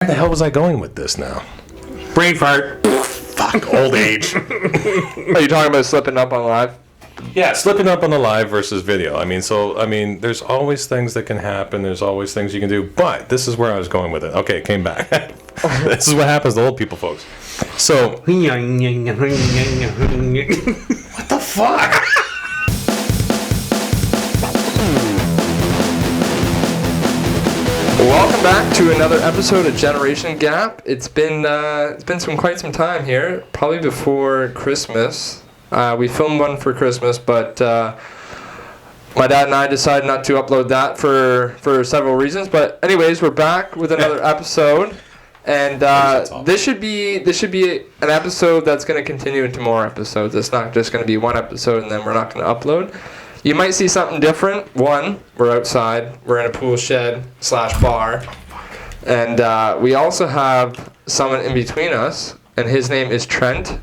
Where the hell was I going with this now? Brain fart. Fuck, old age. Are you talking about slipping up on live? Yeah, slipping up on the live versus video. I mean, there's always things that can happen. There's always things you can do. But this is where I was going with it. Okay, it came back. This is what happens to old people, folks. So, what the fuck? Welcome back to another episode of Generation Gap. It's been quite some time here, probably before Christmas. We filmed one for Christmas, but my dad and I decided not to upload that for several reasons. But anyways, we're back with another episode, and this should be an episode that's going to continue into more episodes. It's not just going to be one episode and then we're not going to upload. You might see something different. One, we're outside. We're in a pool shed / bar. And we also have someone in between us, and his name is Trent,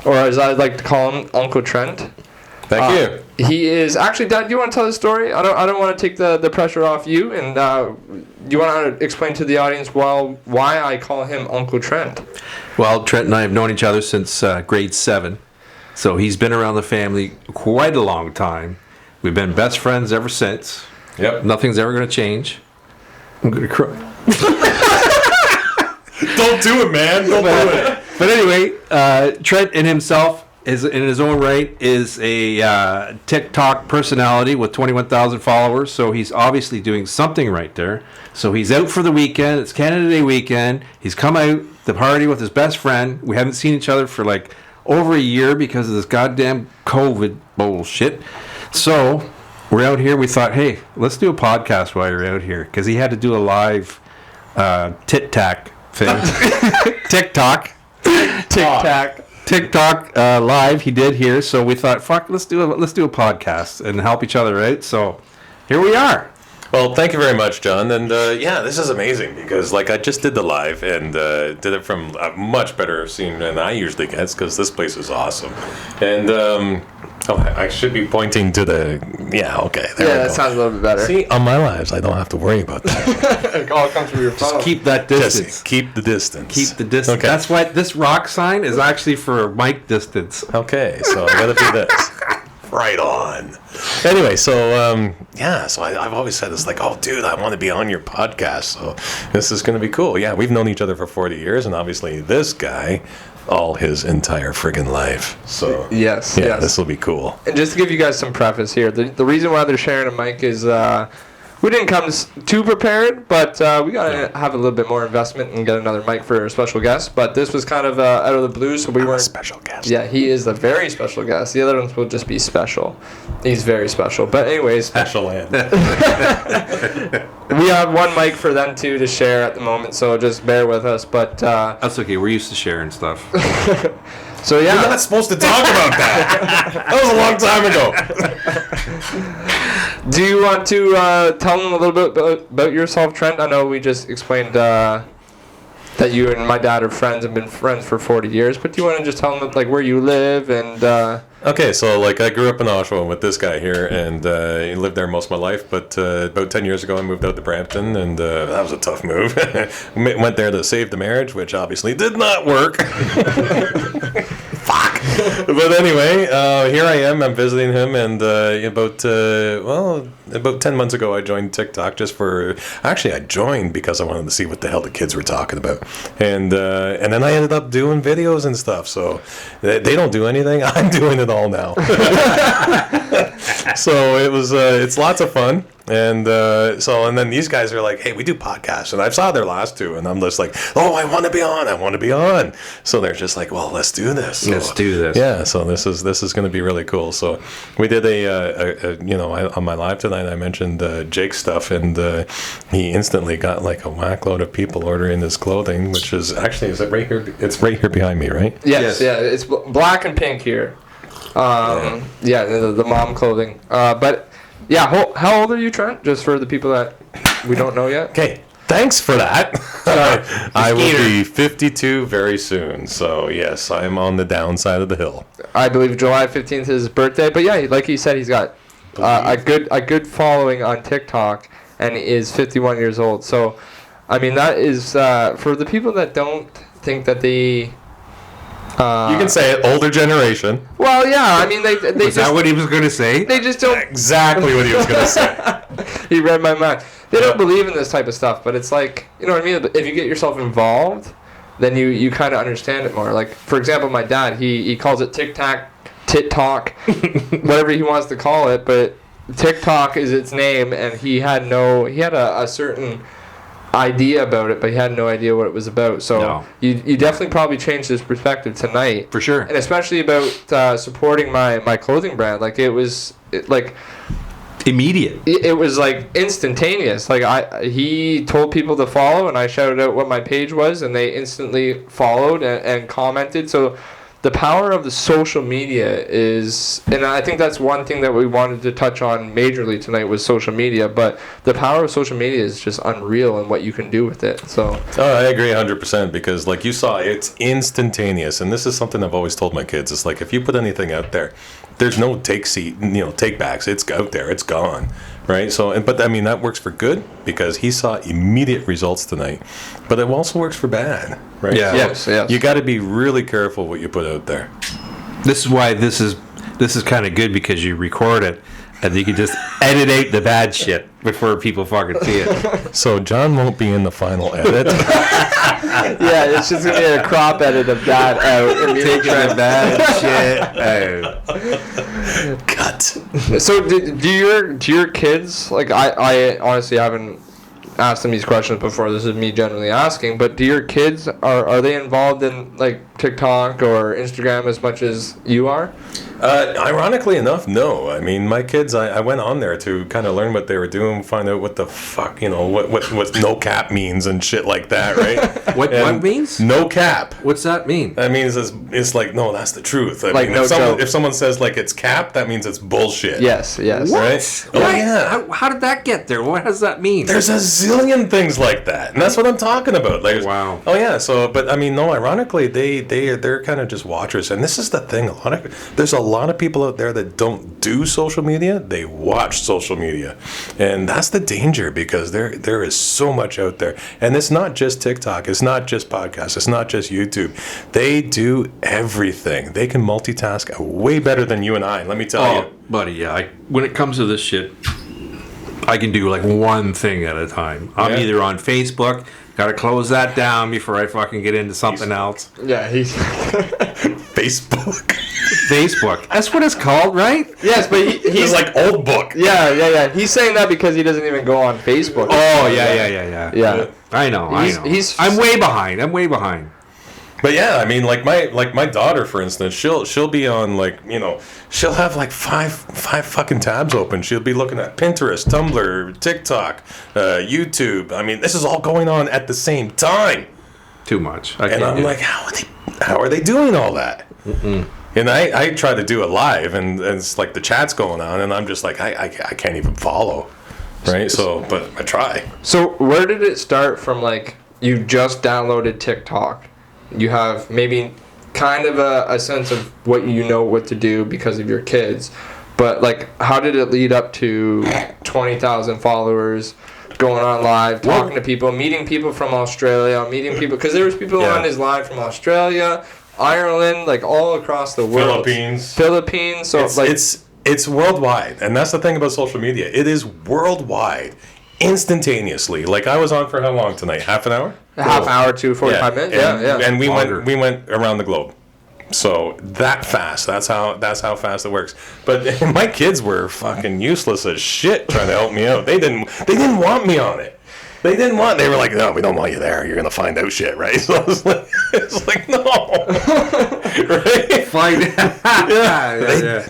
or as I like to call him, Uncle Trent. Thank you. He is... Actually, Dad, do you want to tell the story? I don't want to take the pressure off you, and you want to explain to the audience why I call him Uncle Trent? Well, Trent and I have known each other since grade 7, so he's been around the family quite a long time. We've been best friends ever since. Yep. Nothing's ever going to change. I'm going to cry. Don't do it, man. Don't do it. But anyway, Trent in himself, in his own right, is a TikTok personality with 21,000 followers. So he's obviously doing something right there. So he's out for the weekend. It's Canada Day weekend. He's come out to party with his best friend. We haven't seen each other for like over a year because of this goddamn COVID bullshit. So we're out here. We thought, hey, let's do a podcast while you're out here, because he had to do a live tit-tac thing. TikTok live. He did here, so we thought, fuck, let's do a podcast and help each other out. So here we are. Well, thank you very much, John. And yeah, this is amazing because I just did the live and did it from a much better scene than I usually get, because this place is awesome. And I should be pointing to the... Yeah, okay. There we go. That sounds a little bit better. See, on my lives, I don't have to worry about that. It all comes from your phone. Just keep that distance. Just keep the distance. Keep the distance. Okay. That's why this rock sign is actually for mic distance. Okay, so I gotta do this. Right on. Anyway, so so I've always said this, oh, dude, I want to be on your podcast. So this is going to be cool. Yeah, we've known each other for 40 years, and obviously this guy, all his entire friggin' life. So yes, this will be cool. And just to give you guys some preface here, the reason why they're sharing a mic is we didn't come too prepared, but we got to have a little bit more investment and get another mic for a special guest. But this was kind of out of the blue, so we weren't... a special guest. Yeah, he is a very special guest. The other ones will just be special. He's very special. But anyways... Special land. We have one mic for them two to share at the moment, so just bear with us. But That's okay. We're used to sharing stuff. So yeah, We're not supposed to talk about that. That was a long time ago. Do you want to tell them a little bit about yourself, Trent? I know we just explained that you and my dad are friends and been friends for 40 years, but do you want to just tell them where you live and... Okay, so I grew up in Oshawa with this guy here, and he lived there most of my life, but about 10 years ago I moved out to Brampton, and that was a tough move. Went there to save the marriage, which obviously did not work. Fuck. But anyway, here I am. I'm visiting him, and about 10 months ago I joined TikTok just for... Actually, I joined because I wanted to see what the hell the kids were talking about. And then I ended up doing videos and stuff, so they don't do anything. I'm doing it all now. So it was it's lots of fun. And and then these guys are like, hey, we do podcasts, and I saw their last two, and I'm just like, oh, I want to be on. So they're just like, well, let's do this. So, Let's do this. yeah, so this is going to be really cool. So we did on my live tonight I mentioned Jake's stuff, and he instantly got a whack load of people ordering his clothing, which is actually, is it right here? It's right here behind me, right? Yes. Yeah, it's black and pink here. The mom clothing. But yeah, how old are you, Trent? Just for the people that we don't know yet. Okay. Thanks for that. I will be 52 very soon. So, yes, I am on the downside of the hill. I believe July 15th is his birthday. But yeah, like he said, he's got a good following on TikTok and is 51 years old. So I mean, that is for the people that don't think that they. You can say it, older generation. Well, yeah. I mean, they Is just, that what he was going to say? they just don't. Exactly what he was going to say. He read my mind. They don't believe in this type of stuff, but it's like, you know what I mean? If you get yourself involved, then you kind of understand it more. Like, for example, my dad, he calls it TikTok, whatever he wants to call it, but TikTok is its name, and he had a certain idea about it, but he had no idea what it was about. So No. you definitely probably changed his perspective tonight. For sure. And especially about supporting my clothing brand. Like, it was Immediate. it was like instantaneous. Like, he told people to follow, and I shouted out what my page was, and they instantly followed and commented. So the power of the social media is, and I think that's one thing that we wanted to touch on majorly tonight, was social media. But the power of social media is just unreal, and what you can do with it. So Oh, I agree 100% because, like you saw, it's instantaneous, and this is something I've always told my kids. It's like, if you put anything out there, there's no take backs. It's out there. It's gone, right? So, but I mean, that works for good because he saw immediate results tonight. But it also works for bad, right? Yeah. yes. You got to be really careful what you put out there. This is why this is kind of good, because you record it and you can just edit out the bad shit before people fucking see it. So John won't be in the final edit. Yeah, it's just gonna be a crop edit of that out. And Taking the bad shit out. Cut. So do your kids, like, I honestly haven't asked them these questions before. This is me generally asking, but do your kids, are they involved in like TikTok or Instagram as much as you are? Ironically enough, no. I mean, my kids, I went on there to kind of learn what they were doing, find out what the fuck, what no cap means and shit like that, right? What And means? No cap. What's that mean? That means it's like, no, that's the truth. I Like, mean, no joke. if someone says like it's cap, that means it's bullshit. Yes. Right? Oh, What? yeah. How did that get there? What does that mean? There's a zillion things like that, and that's what I'm talking about. Like, Wow. Oh yeah. So, but I mean, no. Ironically, they're kind of just watchers, and this is the thing. There's a lot of people out there that don't do social media. They watch social media, and that's the danger, because there is so much out there, and it's not just TikTok. It's not just podcasts. It's not just YouTube. They do everything. They can multitask way better than you and I. Let me tell Oh, you. buddy, yeah. When it comes to this shit, I can do like one thing at a time. I'm Yeah. either on Facebook, gotta close that down before I fucking get into something else. Yeah, he's Facebook. Facebook. That's what it's called, right? yes, but He's he's like old book. yeah. He's saying that because he doesn't even go on Facebook. Oh, yeah. Yeah. I know. He's- I'm way behind. But yeah, I mean, like my daughter, for instance, she'll be on, like, she'll have like five fucking tabs open. She'll be looking at Pinterest, Tumblr, TikTok, YouTube. I mean, this is all going on at the same time, Too much. I and can't I'm do like, how are they doing all that? And I try to do it live, and it's like the chat's going on, and I'm just like, I can't even follow, right? So, but I try. So where did it start from? Like, you just downloaded TikTok. You have maybe kind of a sense of what to do because of your kids. But, like, how did it lead up to 20,000 followers, going on live, talking to people, meeting people from Australia, meeting people? Because there was people Yeah. on his live from Australia, Ireland, like, all across the world. Philippines. So, It's worldwide, and that's the thing about social media. It is worldwide, instantaneously. Like, I was on for how long tonight? Half an hour? a half hour to 45 minutes. Yeah. And we Longer. went around the globe. So that fast. That's how fast it works. But my kids were fucking useless as shit trying to help me out. They didn't want me on it. They were like, no, we don't want you there. You're gonna find out shit, right? So it's like no, right? Find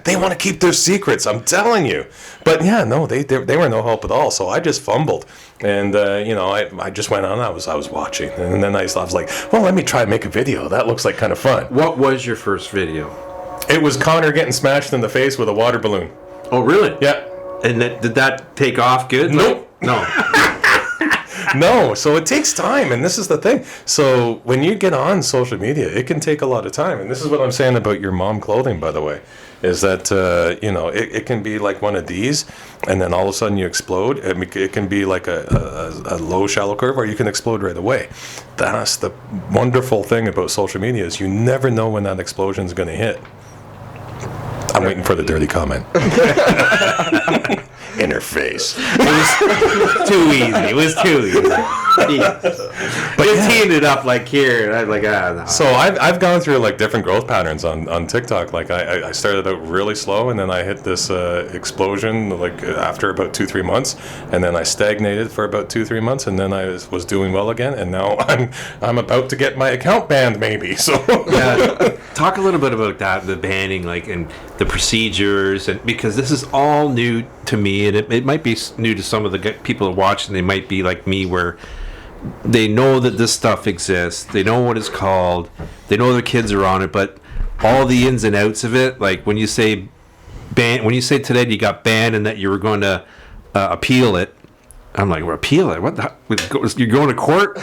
They want to keep their secrets. I'm telling you. But yeah, no, they were no help at all. So I just fumbled, and I just went on. I was watching, and then I was like, well, let me try and make a video. That looks like kind of fun. What was your first video? It was Connor getting smashed in the face with a water balloon. Oh, really? Yeah. And did that take off good? Nope. No. No, so it takes time, and this is the thing. So when you get on social media, it can take a lot of time, and this is what I'm saying about your mom clothing, by the way, is that it can be like one of these, and then all of a sudden you explode. It can be like a low shallow curve, or you can explode right away. That's the wonderful thing about social media, is you never know when that explosion is going to hit. I'm waiting for the dirty comment. In her face. It was too easy. It was too easy. But you teed it up like here, and I'm like, no. So I've gone through like different growth patterns on TikTok. Like I started out really slow, and then I hit this explosion like after about 2-3 months, and then I stagnated for about 2-3 months, and then I was doing well again, and now I'm about to get my account banned maybe. So Yeah, talk a little bit about that, the banning, like, and the procedures, and because this is all new to me, and it might be new to some of the people watching. They might be like me, where they know that this stuff exists, they know what it's called, they know their kids are on it, but all the ins and outs of it, like when you say when you say today you got banned and that you were going to appeal it, I'm like, well, appeal it? What the? You're going to court?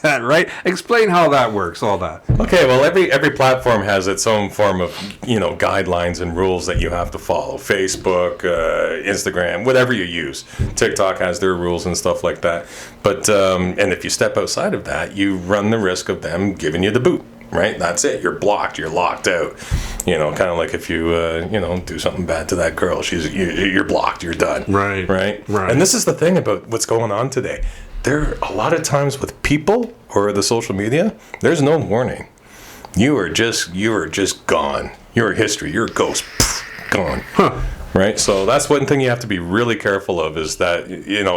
Right? Explain how that works, all that. okay, well every platform has its own form of guidelines and rules that you have to follow. Facebook, Instagram, whatever you use. TikTok has their rules and stuff like that. But and if you step outside of that, you run the risk of them giving you the boot. Right, that's it. You're blocked. You're locked out. Kind of like if you do something bad to that girl, you're blocked. You're done. Right. And this is the thing about what's going on today. There a lot of times with people or the social media, there's no warning. You are just gone. You're history. You're a ghost. Gone. Huh. Right. So that's one thing you have to be really careful of, is that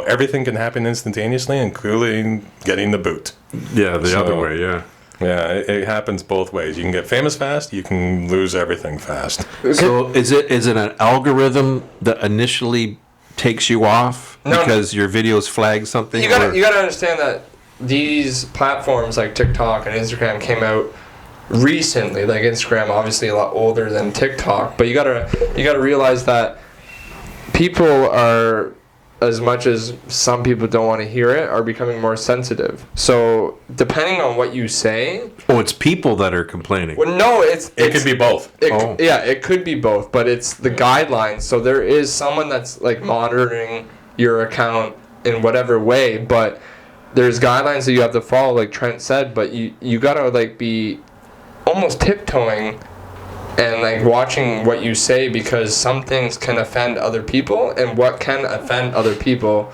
everything can happen instantaneously, including getting the boot. Yeah, the other way. Yeah. Yeah, it happens both ways. You can get famous fast. You can lose everything fast. So is it an algorithm that initially takes you off because your videos flag something? You gotta understand that these platforms like TikTok and Instagram came out recently. Like Instagram, obviously a lot older than TikTok, but you gotta realize that people are, as much as some people don't want to hear it, are becoming more sensitive. So depending on what you say. Oh, it's people that are complaining. Well, no, it could be both. Yeah, it could be both, but it's the guidelines. So there is someone that's like monitoring your account in whatever way, but there's guidelines that you have to follow, like Trent said. But you gotta like be almost tiptoeing and like watching what you say, because some things can offend other people, and what can offend other people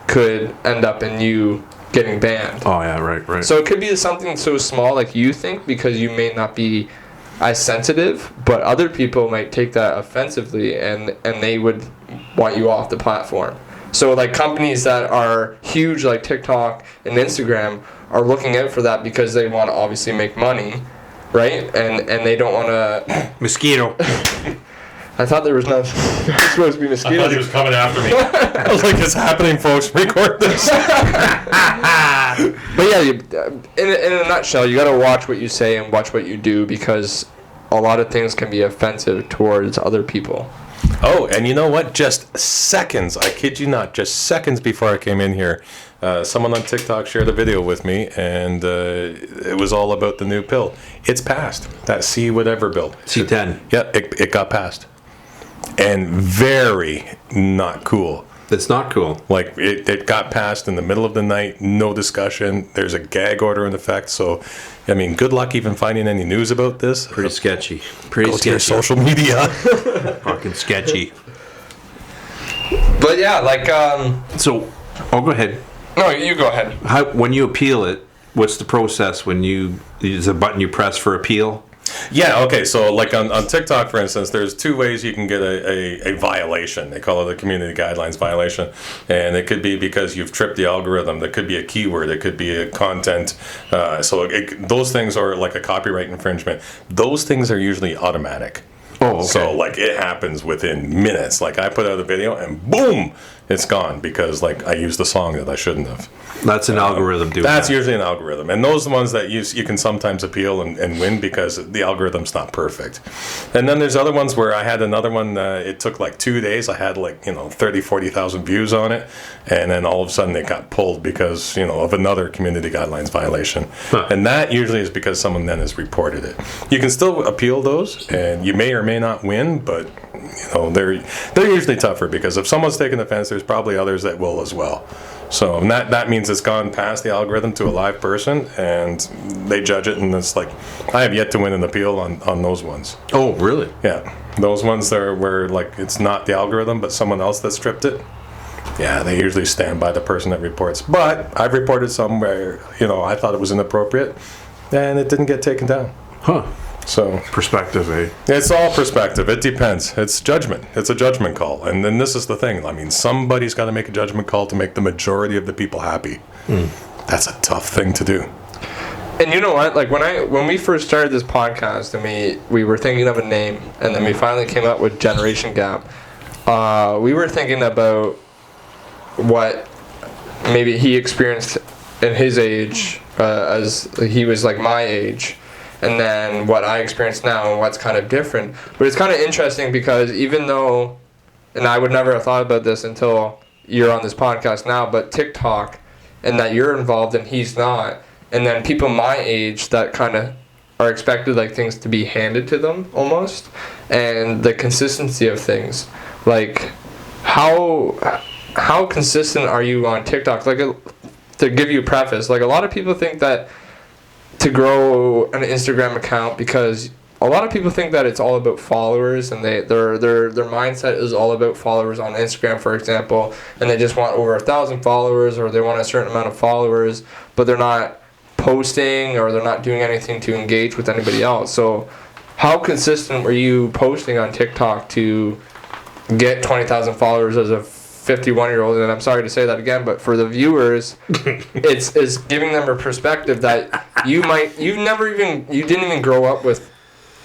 could end up in you getting banned. Oh yeah, right. So it could be something so small like you think, because you may not be as sensitive, but other people might take that offensively, and they would want you off the platform. So like companies that are huge like TikTok and Instagram are looking out for that, because they want to obviously make money. Right? And they don't want to... Mosquito. I thought there was no... supposed to be mosquitoes. I thought he was coming after me. I was like, it's happening, folks. Record this. But yeah, in a nutshell, you got to watch what you say and watch what you do, because a lot of things can be offensive towards other people. Oh, and you know what? Just seconds, I kid you not, just seconds before I came in here, someone on TikTok shared a video with me, and it was all about the new pill. It's passed. That C whatever bill. C10. Yeah, it got passed. And very not cool. That's not cool. Like, it got passed in the middle of the night, no discussion. There's a gag order in effect. So, I mean, good luck even finding any news about this. Pretty sketchy. Go to your social media. Fucking sketchy. But yeah, like... So, go ahead. No, you go ahead. When you appeal it, what's the process when there's a button you press for appeal? Yeah, okay, so like on TikTok, for instance, there's two ways you can get a violation. They call it a community guidelines violation. And it could be because you've tripped the algorithm. There could be a keyword. It could be a content. Those things are like a copyright infringement. Those things are usually automatic. Oh, okay. So, like, it happens within minutes. Like, I put out a video, and boom, it's gone because like I used the song that I shouldn't have. That's an algorithm doing That's that. usually an algorithm, and those are the ones that you can sometimes appeal and win because the algorithm's not perfect. And then there's other ones where I had another one. It took like 2 days. I had like 30, 40,000 views on it, and then all of a sudden it got pulled because of another community guidelines violation. Huh. And that usually is because someone then has reported it. You can still appeal those, and you may or may not win, but they're usually tougher because if someone's taking offense, there's probably others that will as well. So and that means it's gone past the algorithm to a live person, and they judge it, and it's like I have yet to win an appeal on those ones. Oh, really? Yeah, those ones are where like it's not the algorithm, but someone else that stripped it. Yeah, they usually stand by the person that reports. But I've reported some where I thought it was inappropriate, and it didn't get taken down. Huh. So Perspective, eh? it's all perspective. It depends. It's judgment. It's a judgment call. And then this is the thing. I mean, somebody's got to make a judgment call to make the majority of the people happy. That's a tough thing to do. And you know what? Like when we first started this podcast and we were thinking of a name, and then we finally came up with Generation Gap. We were thinking about what maybe he experienced in his age, as he was like my age, and then what I experience now and what's kind of different. But it's kind of interesting because even though, and I would never have thought about this until you're on this podcast now, but TikTok, and that you're involved and he's not, and then people my age that kind of are expected like things to be handed to them almost, and the consistency of things, like how consistent are you on TikTok? Like to give you a preface, like a lot of people think that to grow an Instagram account, because a lot of people think that it's all about followers, and their mindset is all about followers on Instagram, for example, and they just want over 1,000 followers, or they want a certain amount of followers, but they're not posting or they're not doing anything to engage with anybody else. So how consistent were you posting on TikTok to get 20,000 followers as a 51-year-old? And I'm sorry to say that again, but for the viewers, it's giving them a perspective that you didn't even grow up with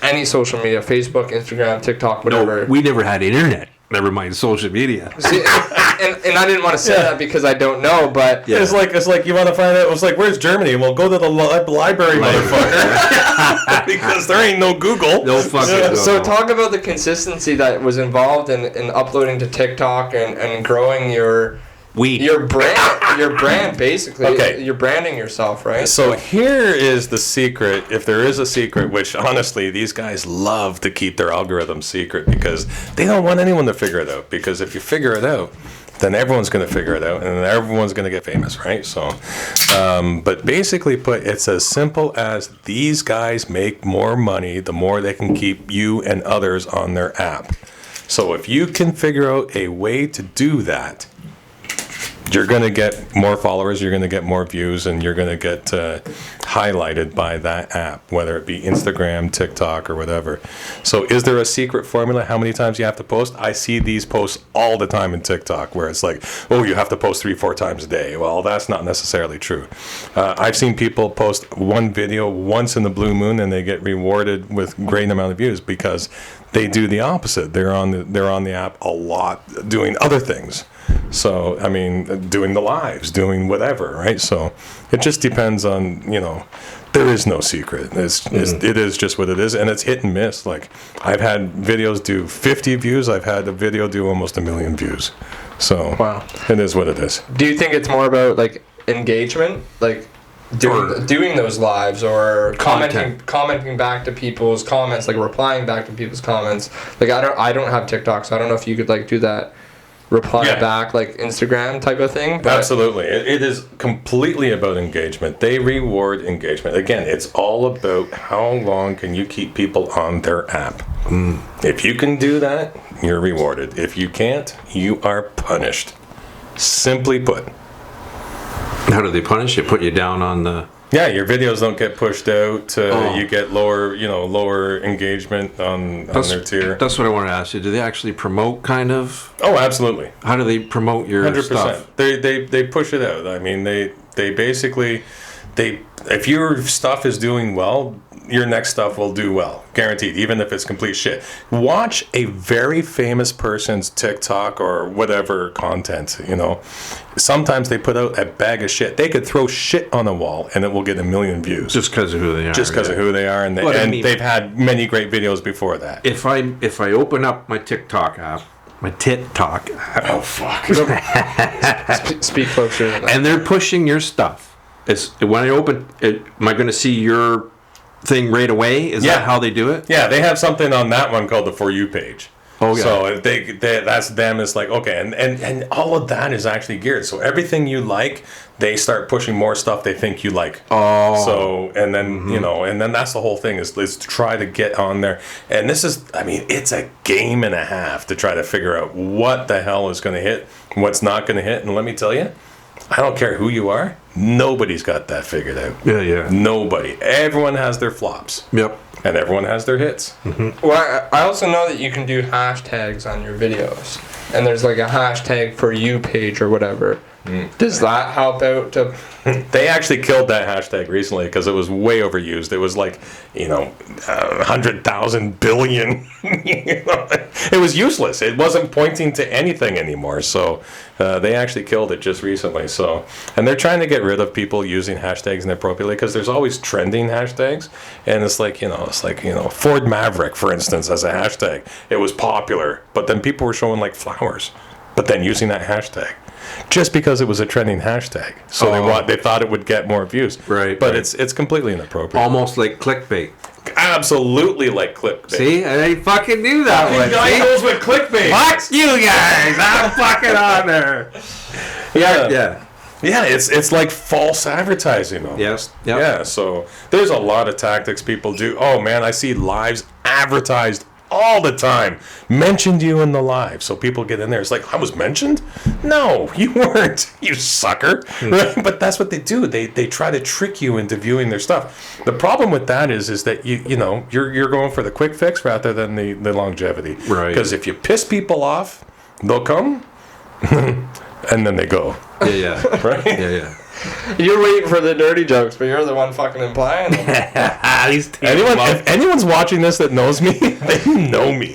any social media, Facebook, Instagram, TikTok, whatever. No, we never had internet. Never mind social media. See, and I didn't want to say that because I don't know, but Yeah. It's like you want to find out. It's like, where's Germany? Well, go to the library, motherfucker, because there ain't no Google. No fucking So no. talk about the consistency that was involved in uploading to TikTok and growing your brand basically. Okay. You're branding yourself, right? So here is the secret, if there is a secret, which honestly these guys love to keep their algorithm secret because they don't want anyone to figure it out. Because if you figure it out, then everyone's going to figure it out, and then everyone's going to get famous, right? So, but basically put, it's as simple as these guys make more money the more they can keep you and others on their app. So if you can figure out a way to do that, you're going to get more followers, you're going to get more views, and you're going to get highlighted by that app, whether it be Instagram, TikTok, or whatever. So is there a secret formula how many times you have to post? I see these posts all the time in TikTok where it's like, oh, you have to post 3-4 times a day. Well, that's not necessarily true. I've seen people post one video once in the blue moon and they get rewarded with great amount of views because they do the opposite. They're on the app a lot doing other things. So, I mean, doing the lives, doing whatever, right? So it just depends on, there is no secret. It is just what it is, and it's hit and miss. Like, I've had videos do 50 views. I've had a video do almost 1 million views. So Wow. It is what it is. Do you think it's more about like engagement, like doing those lives, or commenting back to people's comments, like replying back to people's comments? Like I don't have TikTok, so I don't know if you could like do that. Reply back like Instagram type of thing. But Absolutely. It is completely about engagement. They reward engagement. Again, it's all about how long can you keep people on their app. If you can do that, you're rewarded. If you can't, you are punished. Simply put. How do they punish you? Put you down on the... Yeah, your videos don't get pushed out. You get lower engagement on their tier. That's what I wanted to ask you. Do they actually promote kind of? Oh, absolutely. How do they promote your 100%. stuff? They push it out. I mean, they basically if your stuff is doing well, your next stuff will do well, guaranteed, even if it's complete shit. Watch a very famous person's TikTok or whatever content, you know. Sometimes they put out a bag of shit. They could throw shit on a wall and it will get 1 million views. Just because of who they are. Just because of who they are, and they've had many great videos before that. If I open up my TikTok app, Oh, fuck. Speak closer. and they're pushing your stuff, when I open it, am I going to see your thing right away? Is that how they do it? Yeah, they have something on that one called the For You page. Oh, yeah. So they that's them. It's like, okay, and all of that is actually geared. So everything you like, they start pushing more stuff they think you like. Oh. So, and then, you know, and then that's the whole thing is to try to get on there. And this is, I mean, it's a game and a half to try to figure out what the hell is going to hit, what's not going to hit. And let me tell you, I don't care who you are, nobody's got that figured out. Yeah. Nobody. Everyone has their flops. Yep. And everyone has their hits. Well, I also know that you can do hashtags on your videos, and there's like a hashtag For You page or whatever. Does that help out to? They actually killed that hashtag recently because it was way overused. It was like, 100,000 billion. It was useless. It wasn't pointing to anything anymore. So they actually killed it just recently. So, and they're trying to get rid of people using hashtags inappropriately because there's always trending hashtags. And it's like, Ford Maverick, for instance, as a hashtag. It was popular, but then people were showing like flowers, but then using that hashtag. Just because it was a trending hashtag, so they thought it would get more views, right? But it's completely inappropriate. Almost like clickbait. Absolutely like clickbait. See, I fucking knew that one. Guy knows what clickbait. Fuck you guys! I'm fucking on there. Yeah. It's like false advertising almost. Yes. Yep. Yeah. So there's a lot of tactics people do. Oh man, I see lives advertised all the time. Mentioned you in the live, so people get in there. It's like, I was mentioned? No, you weren't, you sucker. Right? But that's what they do. They try to trick you into viewing their stuff. The problem with that is that you're going for the quick fix rather than the longevity. Right. Because if you piss people off, they'll come and then they go. Yeah. Right? Yeah. You're waiting for the dirty jokes, but you're the one fucking implying them. If anyone's watching this that knows me, they know me.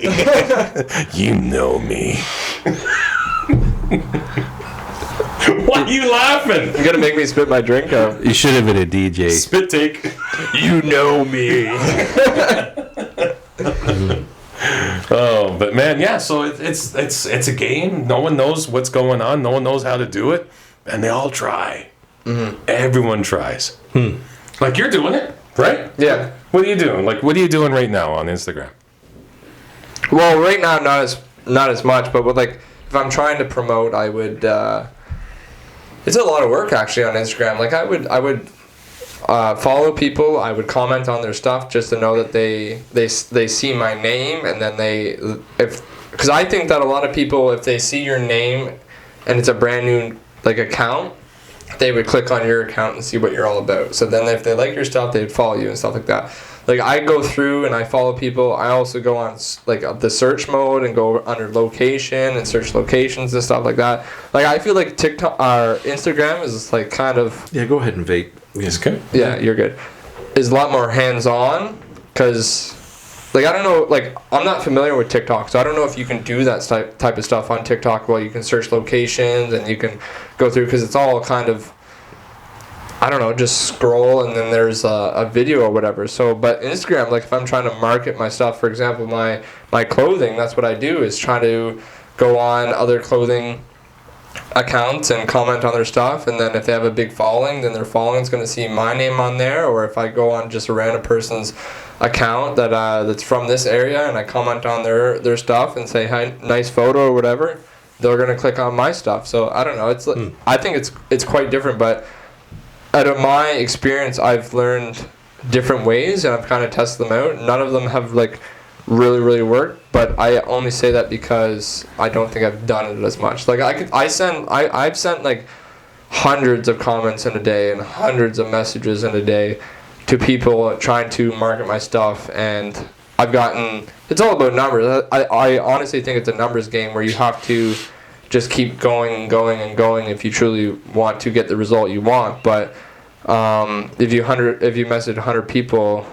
You know me. Why are you laughing? You're gonna make me spit my drink out. You should have been a DJ. Spit take. You know me. Oh, but man, yeah. So it's a game. No one knows what's going on. No one knows how to do it, and they all try. Mm-hmm. Everyone tries. Like you're doing it, right? Yeah. What are you doing? Like, what are you doing right now on Instagram? Well, right now not as much, but with if I'm trying to promote, I would. It's a lot of work actually on Instagram. Like I would follow people. I would comment on their stuff just to know that they see my name, and then because I think that a lot of people, if they see your name and it's a brand new account, they would click on your account and see what you're all about. So then if they like your stuff, they'd follow you and stuff like that. Like I go through and I follow people. I also go on the search mode and go under location and search locations and stuff like that. Like I feel like TikTok or Instagram is kind of... Yeah, go ahead and vape. It's good. Yeah, you're good. Is a lot more hands-on because... I don't know, I'm not familiar with TikTok, so I don't know if you can do that type of stuff on TikTok. Well, you can search locations and you can go through, because it's all kind of, I don't know, just scroll and then there's a video or whatever. So, but Instagram, if I'm trying to market my stuff, for example, my clothing, that's what I do, is try to go on other clothing accounts and comment on their stuff, and then if they have a big following, then their following's going to see my name on there. Or if I go on just a random person's account that's from this area and I comment on their stuff and say, hi, nice photo or whatever, they're going to click on my stuff. So I don't know, it's I think it's quite different, but out of my experience I've learned different ways and I've kind of tested them out. None of them have really worked, but I only say that because I don't think I've done it as much. I've sent hundreds of comments in a day and hundreds of messages in a day to people trying to market my stuff, and I've gotten, it's all about numbers. I honestly think it's a numbers game where you have to just keep going if you truly want to get the result you want. But If you message 100 people,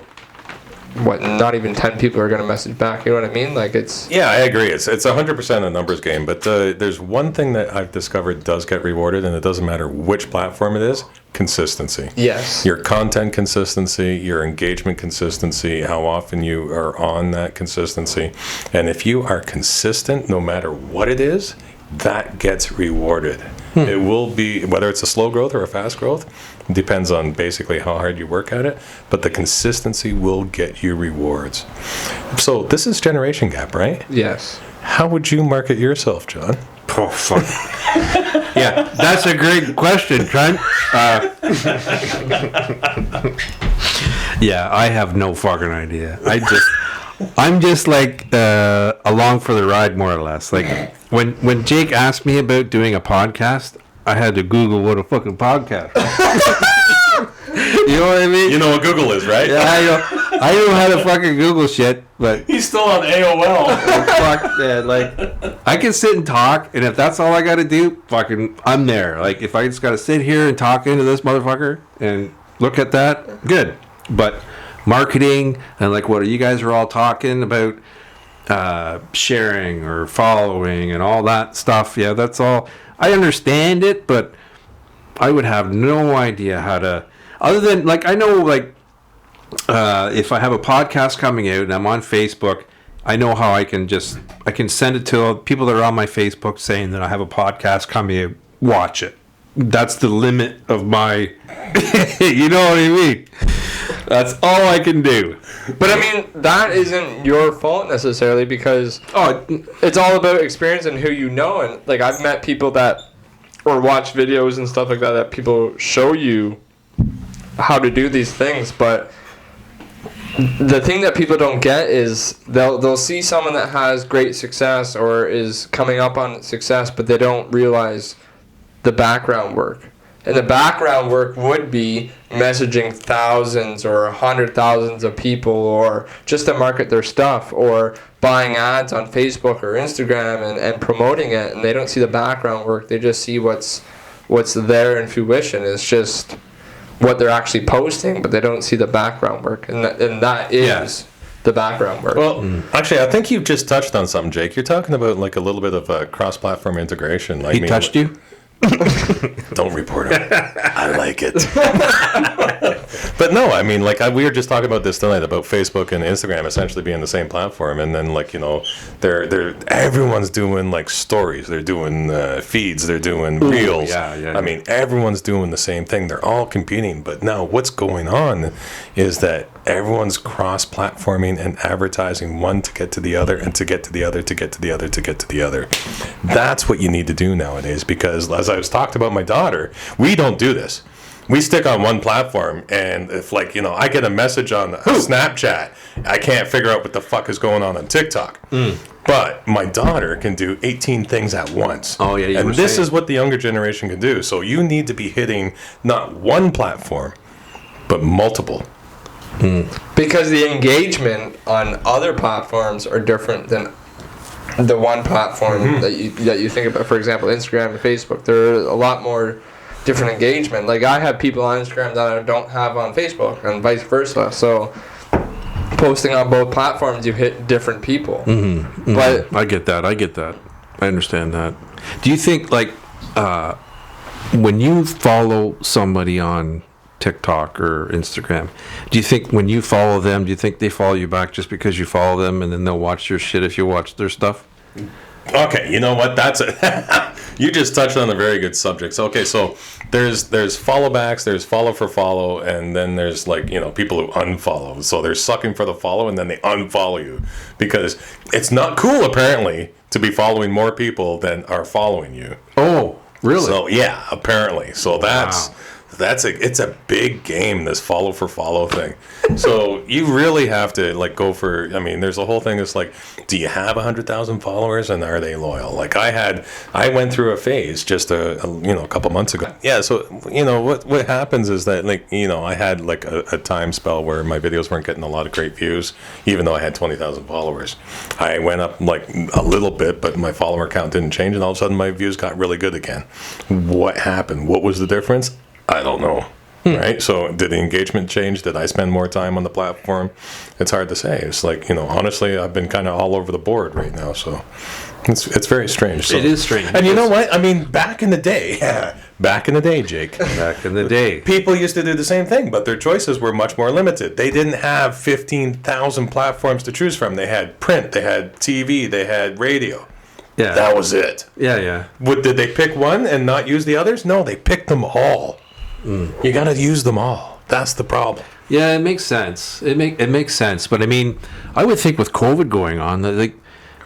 not even 10 people are going to message back. You know what I mean? Like, it's... Yeah, I agree. It's 100% a numbers game. But there's one thing that I've discovered does get rewarded, and it doesn't matter which platform it is: consistency. Yes. Your content consistency, your engagement consistency, how often you are on that consistency. And if you are consistent, no matter what it is, that gets rewarded. It will be, whether it's a slow growth or a fast growth, depends on basically how hard you work at it, but the consistency will get you rewards. So this is Generation Gap, right? Yes. How would you market yourself, John? Oh, fuck. Yeah, that's a great question, Trent. Yeah, I have no fucking idea. I'm just like along for the ride, more or less. Like when Jake asked me about doing a podcast, I had to Google what a fucking podcast is. You know what I mean? You know what Google is, right? Yeah, I know how to fucking Google shit, but He's still on AOL. fuck, man, like I can sit and talk, and if that's all I got to do, fucking, I'm there. Like if I just got to sit here and talk into this motherfucker and look at that, good. But marketing and like what you guys are all talking about, sharing or following and all that stuff, yeah, that's all. I understand it, but I would have no idea how to, other than like I know like if I have a podcast coming out and I'm on Facebook, I know how I can send it to people that are on my Facebook saying that I have a podcast coming out, watch it. That's the limit of my you know what I mean? That's all I can do. But I mean, that isn't your fault necessarily, because it's all about experience and who you know. And like, I've met people or watch videos and stuff like that people show you how to do these things. But the thing that people don't get is they'll see someone that has great success or is coming up on success, but they don't realize the background work. And the background work would be messaging thousands or 100,000s of people, or just to market their stuff, or buying ads on Facebook or Instagram and promoting it. And they don't see the background work. They just see what's there in fruition. It's just what they're actually posting, but they don't see the background work. And that is the background work. Well, actually, I think you've just touched on something, Jake. You're talking about like a little bit of a cross-platform integration. He touched you? Don't report him. I like it. But no, I mean, like we were just talking about this tonight about Facebook and Instagram essentially being the same platform, and then like, you know, they're everyone's doing like stories, they're doing feeds, they're doing reels. Yeah. I mean, everyone's doing the same thing. They're all competing, but now what's going on is that everyone's cross-platforming and advertising one to get to the other, and to get to the other, to get to the other, to get to the other. That's what you need to do nowadays, because as I was talking about my daughter, we don't do this. We stick on one platform, and if like, you know, I get a message on Snapchat, I can't figure out what the fuck is going on TikTok. But my daughter can do 18 things at once. Oh yeah, and this is what the younger generation can do. So you need to be hitting not one platform, but multiple. Because the engagement on other platforms are different than the one platform that you think about. For example, Instagram and Facebook, there are a lot more different engagement. Like, I have people on Instagram that I don't have on Facebook, and vice versa. So posting on both platforms, you hit different people. But I get that. I understand that. Do you think like when you follow somebody on TikTok or Instagram, do you think when you follow them, do you think they follow you back just because you follow them, and then they'll watch your shit if you watch their stuff? Okay, you know what? That's a you just touched on a very good subject. So, okay, so there's follow backs, there's follow for follow, and then there's like, you know, people who unfollow. So they're sucking for the follow, and then they unfollow you because it's not cool apparently to be following more people than are following you. Oh, really? So yeah, apparently. So it's a big game, this follow for follow thing. So you really have to like go for, I mean, there's a whole thing that's like, do you have 100,000 followers and are they loyal? Like I went through a phase just a couple months ago. Yeah. So, you know, what happens is that, like, you know, I had like a time spell where my videos weren't getting a lot of great views, even though I had 20,000 followers. I went up like a little bit, but my follower count didn't change. And all of a sudden my views got really good again. What happened? What was the difference? I don't know. Right? So did the engagement change? Did I spend more time on the platform? It's hard to say. It's like, honestly, I've been kind of all over the board right now. So it's very strange. So. It is strange. And you know what? I mean, back in the day, Jake. Back in the day. People used to do the same thing, but their choices were much more limited. They didn't have 15,000 platforms to choose from. They had print, they had TV, they had radio. Yeah. That was it. Yeah. Did they pick one and not use the others? No, they picked them all. You got to use them all. That's the problem. Yeah, it makes sense. It makes sense. But I mean, I would think with COVID going on, that like,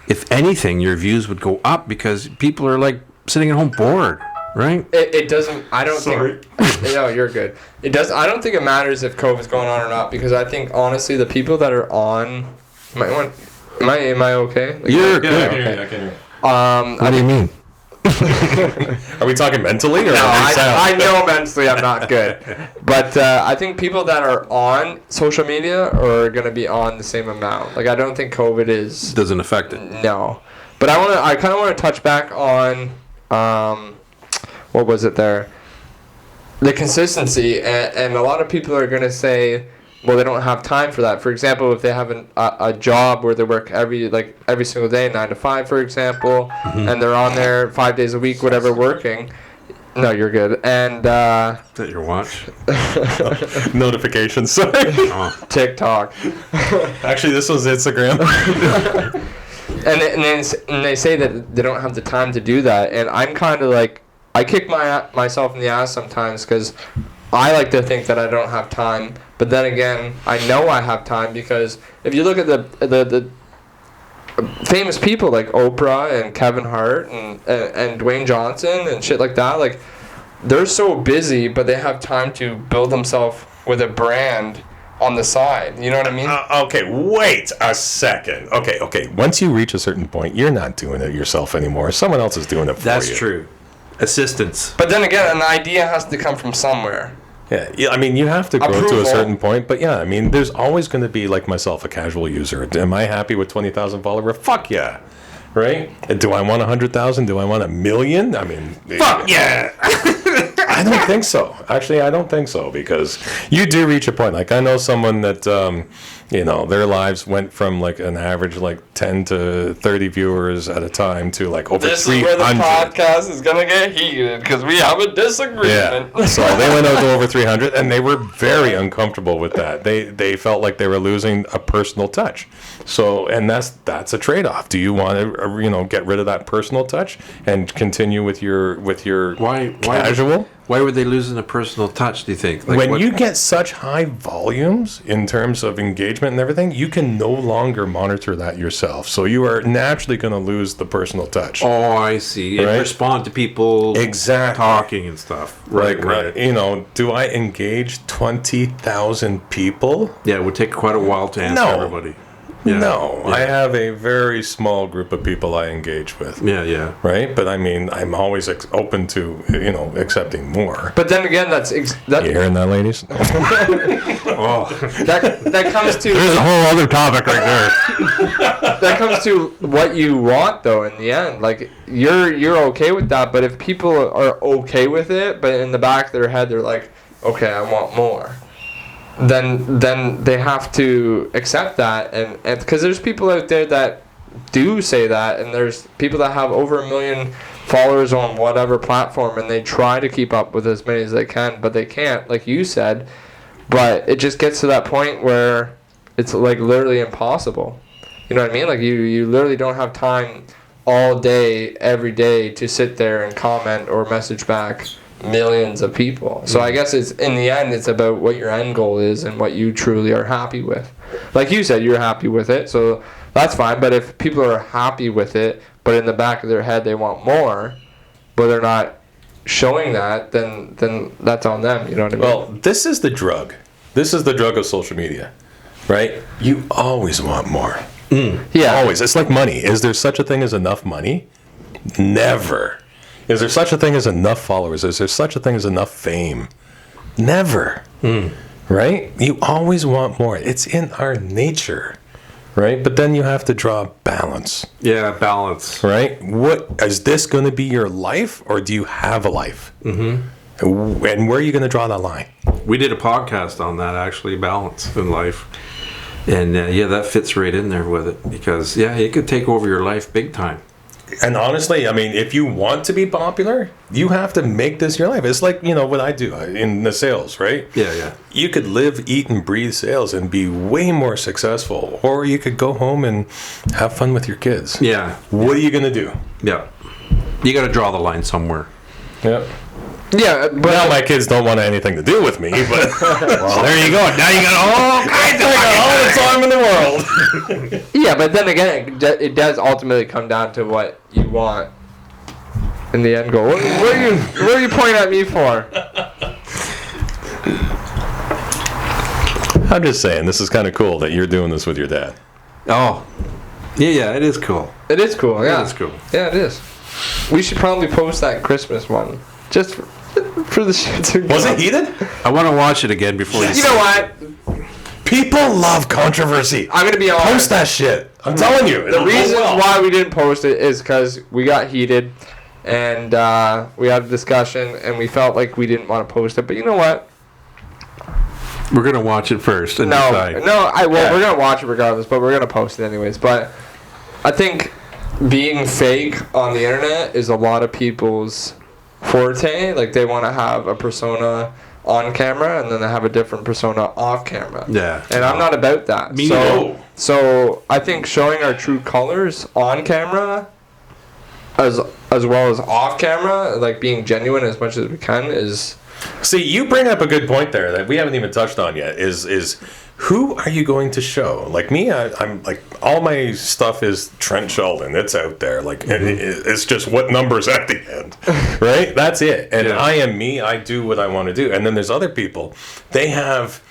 if anything, your views would go up because people are like sitting at home bored, right? It doesn't. I don't think. No, you're good. It does. I don't think it matters if COVID's going on or not because I think honestly, the people that are on. Am I okay? Like, You're good. I can hear you. What do you mean? Are we talking mentally or No, sound? I know mentally I'm not good, but I think people that are on social media are gonna be on the same amount. Like I don't think COVID is Doesn't affect it. no, but I kind of want to touch back on what was it there? The consistency, and a lot of people are gonna say, well, they don't have time for that. For example, if they have a job where they work every single day, 9 to 5, for example, and they're on there 5 days a week, whatever, working. No, you're good. And Is that your watch? Notifications. Sorry. Oh. TikTok. Actually, this was Instagram. and they say that they don't have the time to do that, and I'm kind of like, I kick myself in the ass sometimes because I like to think that I don't have time, but then again, I know I have time because if you look at the famous people like Oprah and Kevin Hart and Dwayne Johnson and shit like that, like they're so busy, but they have time to build themselves with a brand on the side. You know what I mean? Okay, wait a second. Okay. Once you reach a certain point, you're not doing it yourself anymore. Someone else is doing it for you. That's true. Assistance. But then again, an idea has to come from somewhere. Yeah, I mean, you have to grow to a Approval. certain point, but yeah, I mean, there's always going to be, like myself, a casual user. Am I happy with 20,000 followers? Fuck yeah. Right? And do I want 100,000? Do I want 1 million? I mean, Fuck yeah! I don't think so. Actually, I don't think so because you do reach a point. Like, I know someone that, their lives went from like an average like 10 to 30 viewers at a time to like over 300. This is where the podcast is going to get heated because we have a disagreement. Yeah. So they went out to over 300 and they were very uncomfortable with that. They felt like they were losing a personal touch. So, and that's a trade-off. Do you want to, get rid of that personal touch and continue with your casual? Why were they losing a personal touch, do you think? Like, When you get such high volumes in terms of engagement and everything, you can no longer monitor that yourself. So you are naturally going to lose the personal touch. Oh, I see. And Right? respond to people Exactly. talking and stuff. Right. Do I engage 20,000 people? Yeah, it would take quite a while to answer No. everybody. Yeah. No, Yeah. I have a very small group of people I engage with. Yeah. Right? But I mean, I'm always open to, accepting more. But then again, You hearing that, ladies? Oh, that comes to there's a whole other topic right there. that comes to what you want though in the end. Like you're okay with that, but if people are okay with it, but in the back of their head they're like, okay, I want more. Then they have to accept that, and because there's people out there that do say that, and there's people that have over 1 million followers on whatever platform, and they try to keep up with as many as they can, but they can't, like you said. But it just gets to that point where it's like literally impossible. You know what I mean? Like you literally don't have time all day, every day to sit there and comment or message back millions of people. So I guess it's in the end it's about what your end goal is and what you truly are happy with. Like you said, you're happy with it, so that's fine. But if people are happy with it, but in the back of their head they want more, but they're not showing that, then that's on them. You know what I mean? Well, this is the drug. This is the drug of social media, right? You always want more. yeah. Always. It's like money. Is there such a thing as enough money? Never. Is there such a thing as enough followers? Is there such a thing as enough fame? Never. Right? You always want more. It's in our nature. Right? But then you have to draw balance. Yeah, balance. Right? What is this going to be your life, or do you have a life? Mm-hmm. And where are you going to draw that line? We did a podcast on that, actually, balance in life. And yeah, that fits right in there with it because, yeah, it could take over your life big time. And honestly, I mean, if you want to be popular, you have to make this your life. It's like, what I do in the sales, right? Yeah. You could live, eat, and breathe sales and be way more successful. Or you could go home and have fun with your kids. Yeah. What are you going to do? Yeah. You got to draw the line somewhere. Yep. Yeah, but Now my kids don't want anything to do with me, but Well, there you go. Now you got all kinds of all the time in the world. yeah, but then again, it does ultimately come down to what you want in the end goal. What are you pointing at me for? I'm just saying, this is kind of cool that you're doing this with your dad. Oh. Yeah, it is cool. It is cool. Yeah, It is cool. Yeah, it is. We should probably post that Christmas one just for the shit. Was it heated? I want to watch it again before You know what? People love controversy. I'm gonna be honest. Post that shit. I'm telling you. The reasons why we didn't post it is because we got heated, and we had a discussion, and we felt like we didn't want to post it. But you know what? We're going to watch it first and decide. We're gonna watch it regardless, but we're gonna post it anyways. But I think being fake on the internet is a lot of people's forte. Like, they want to have a persona on camera and then they have a different persona off camera. Yeah. And I'm not about that. Me neither. So I think showing our true colors on camera as well as off camera, like being genuine as much as we can, is... See, you bring up a good point there that we haven't even touched on yet, is who are you going to show? Like me, I'm like, all my stuff is Trent Sheldon. It's out there. Like, it's just what number's at the end, right? That's it. And Yeah. I am me. I do what I want to do. And then there's other people. They have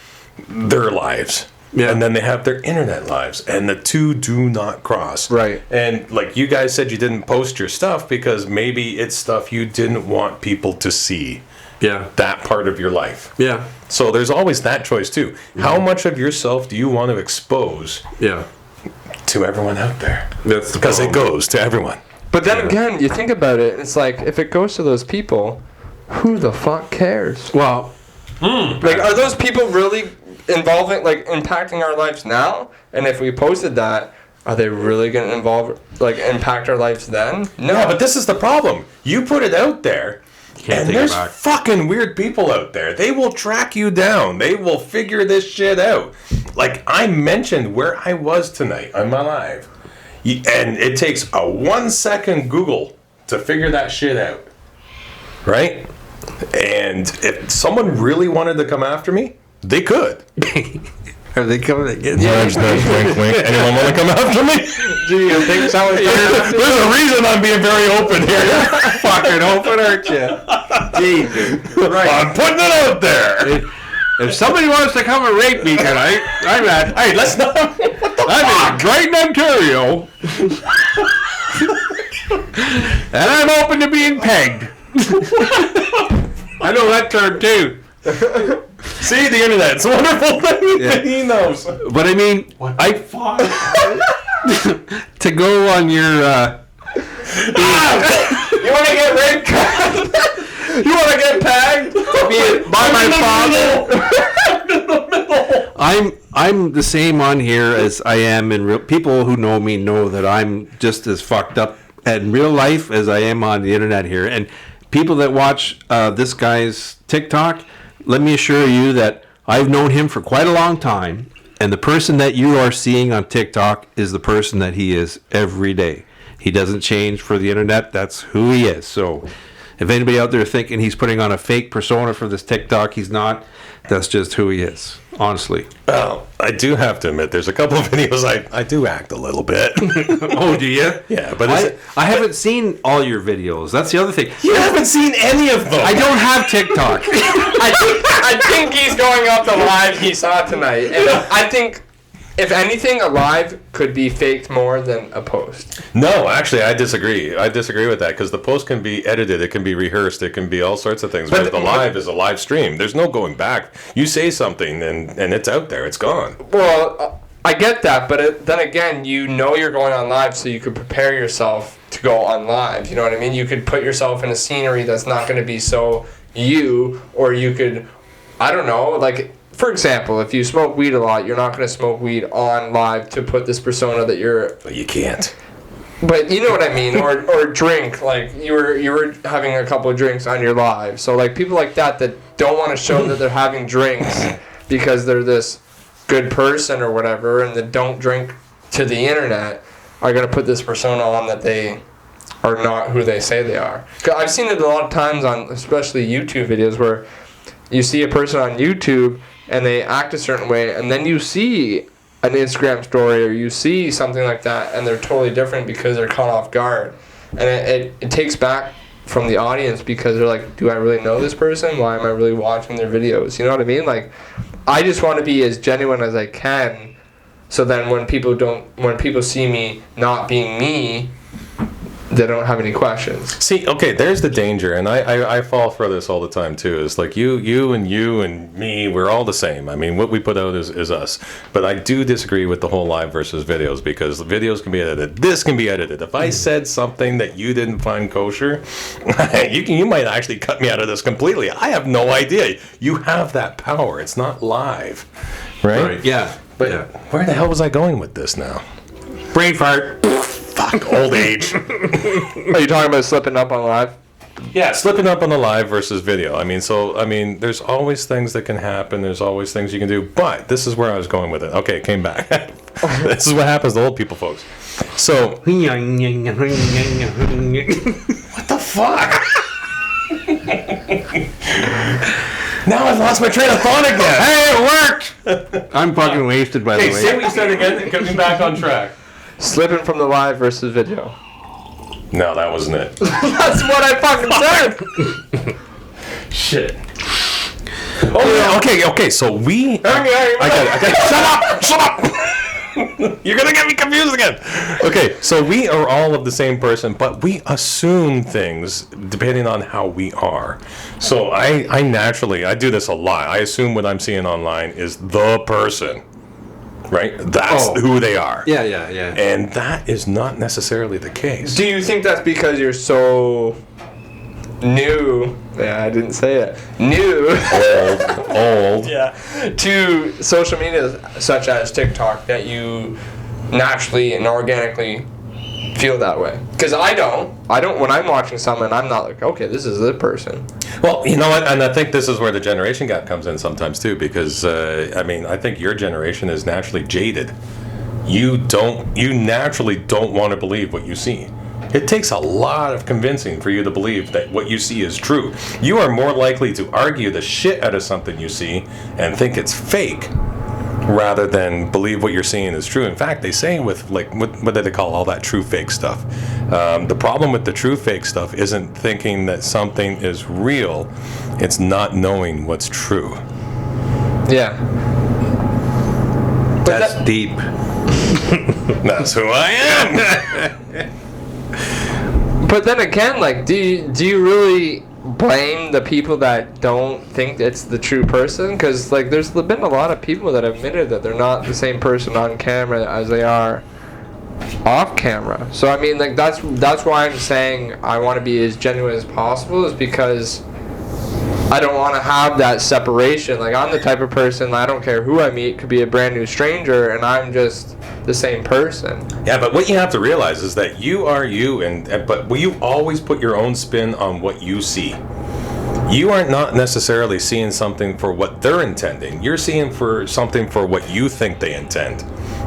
their lives. Yeah. And then they have their internet lives. And the two do not cross. Right. And like you guys said, you didn't post your stuff because maybe it's stuff you didn't want people to see. Yeah. That part of your life. Yeah. So there's always that choice too. How much of yourself do you want to expose Yeah. to everyone out there? That's the Because it problem. goes to everyone. But then again, you think about it, it's like, if it goes to those people, who the fuck cares? Well, Like, are those people really impacting our lives now? And if we posted that, are they really going to impact our lives then? No. Yeah, but this is the problem. You put it out there, Can't and take it there's back. fucking weird people out there. They will track you down. They will figure this shit out. Like, I mentioned where I was tonight on my live. And it takes a 1 second Google to figure that shit out. Right? And if someone really wanted to come after me, they could. are they coming again? Nudge, nudge, wink, wink. Anyone want to come after me? Do you think someone's There's a reason I'm being very open here. Fucking open, aren't you? Jesus. Right. I'm putting it out there. If somebody wants to come and rape me tonight, I'm at. Hey, let's not. I'm in Brighton, Ontario, and I'm open to being pegged. I know that term too. See, the internet. It's a wonderful thing. Yeah. He knows. But I mean, to go on your. You want to get raped? You want to get pegged? By my father? I'm the same on here as I am in real. People who know me know that I'm just as fucked up in real life as I am on the internet here. And people that watch this guy's TikTok, let me assure you that I've known him for quite a long time. And the person that you are seeing on TikTok is the person that he is every day. He doesn't change for the internet. That's who he is. So if anybody out there thinking he's putting on a fake persona for this TikTok, he's not. That's just who he is, honestly. Well, I do have to admit, there's a couple of videos I do act a little bit. Oh, do you? Yeah, but is it, I haven't seen all your videos. That's the other thing. you haven't seen any of them. I don't have TikTok. I think he's going off the live he saw tonight. And I think, if anything, a live could be faked more than a post. No, actually, I disagree. I disagree with that because the post can be edited, it can be rehearsed, it can be all sorts of things. But the live is a live stream. There's no going back. You say something and it's out there. It's gone. Well, I get that, but then again, you know you're going on live, so you could prepare yourself to go on live. You know what I mean? You could put yourself in a scenery that's not going to be so you, or you could I don't know, like, for example, if you smoke weed a lot, you're not going to smoke weed on live to put this persona that you're... But you can't. But you know what I mean, or drink, like, you were having a couple of drinks on your live. So, like, people like that don't want to show that they're having drinks because they're this good person or whatever, and that don't drink to the internet are going to put this persona on that they are not who they say they are. 'Cause I've seen it a lot of times on especially YouTube videos where you see a person on YouTube and they act a certain way, and then you see an Instagram story or you see something like that, and they're totally different because they're caught off guard. And it takes back from the audience because they're like, do I really know this person? Why am I really watching their videos? You know what I mean? Like, I just want to be as genuine as I can, so then when people see me not being me, they don't have any questions. See, okay, there's the danger, and I fall for this all the time too. It's like you and me, we're all the same. I mean, what we put out is us. But I do disagree with the whole live versus videos, because the videos can be edited. This can be edited. If I said something that you didn't find kosher, you might actually cut me out of this completely. I have no idea. You have that power. It's not live, right? Yeah. But where the hell was I going with this now? Brain fart. Fuck, old age. Are you talking about slipping up on live? Yeah, slipping up on the live versus video. I mean, there's always things that can happen. There's always things you can do. But this is where I was going with it. Okay, it came back. This is what happens to old people, folks. So, what the fuck? Now I've lost my train of thought again. Hey, it worked! I'm fucking wasted, by the Hey, way. say what you said again and get me back on track. Slipping from the live versus video. No, that wasn't it. That's what I fucking said. Shit. Oh, yeah, okay, so we... I got it. Shut up! You're gonna get me confused again. Okay, so we are all of the same person, but we assume things depending on how we are. So I naturally, I do this a lot. I assume what I'm seeing online is the person, right? That's who they are. Yeah. And that is not necessarily the case. Do you think that's because you're so new? Yeah, I didn't say it. New. Old. Yeah. To social media such as TikTok that you naturally and organically feel that way. Because I don't. When I'm watching someone, I'm not like, okay, this is the person. Well, you know what, and I think this is where the generation gap comes in sometimes too, because I think your generation is naturally jaded. You naturally don't want to believe what you see. It takes a lot of convincing for you to believe that what you see is true. You are more likely to argue the shit out of something you see and think it's fake, rather than believe what you're seeing is true. In fact, they say with, like, what do they call all that true fake stuff? The problem with the true fake stuff isn't thinking that something is real, it's not knowing what's true. Yeah. That's deep. That's who I am! But then again, like, do you really blame the people that don't think it's the true person? Because, like, there's been a lot of people that have admitted that they're not the same person on camera as they are off camera. So I mean, like, that's why I'm saying I want to be as genuine as possible, is because I don't want to have that separation. Like, I'm the type of person, I don't care who I meet, could be a brand new stranger, and I'm just the same person. Yeah, but what you have to realize is that you are you, but you always put your own spin on what you see. You are not necessarily seeing something for what they're intending. You're seeing for something for what you think they intend.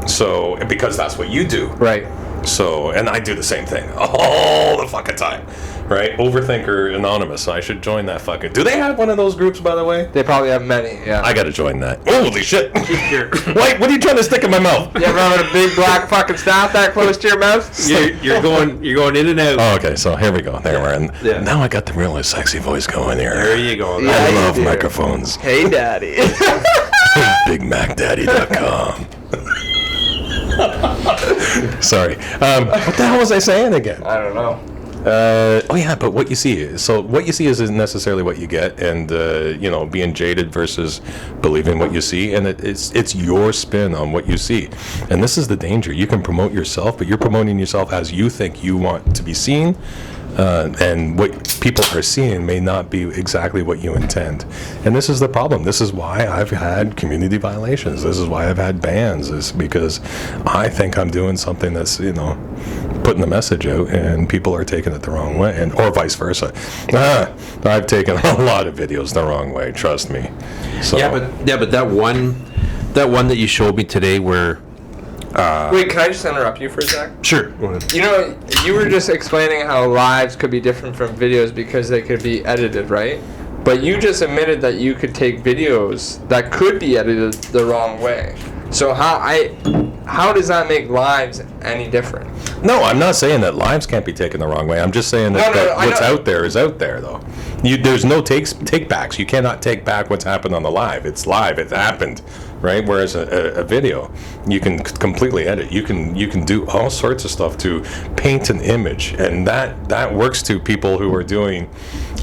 So, because that's what you do. Right. So, and I do the same thing all the fucking time, right? Overthinker Anonymous. I should join that fucking... Do they have one of those groups, by the way? They probably have many, yeah. I gotta join that. Holy shit. Wait, what are you trying to stick in my mouth? You ever have a big black fucking staff that close to your mouth? You're going in and out. Oh, okay, so here we go. There we're in. Yeah. Now I got the really sexy voice going here. There you go. Yeah. I you love do. microphones. Hey, Daddy. BigMacDaddy.com. Sorry. What the hell was I saying again? I don't know. Oh yeah, but what you see. So what you see isn't necessarily what you get, and being jaded versus believing what you see, and it's your spin on what you see, and this is the danger. You can promote yourself, but you're promoting yourself as you think you want to be seen, and what people are seeing may not be exactly what you intend. And this is the problem. This is why I've had community violations. This is why I've had bans, is because I think I'm doing something that's, putting the message out and people are taking it the wrong way, or vice versa. I've taken a lot of videos the wrong way, trust me. So, but that one that you showed me today where Wait, can I just interrupt you for a sec? sure, go ahead. You were just explaining how lives could be different from videos because they could be edited, right? But you just admitted that you could take videos that could be edited the wrong way. So how does that make lives any different? no, I'm not saying that lives can't be taken the wrong way. I'm just saying that, No, I what's know. out there is out there, though. There's no take backs. You cannot take back what's happened on the live. It's live. It happened, right? Whereas a video, you can completely edit. You can do all sorts of stuff to paint an image, and that works to people who are doing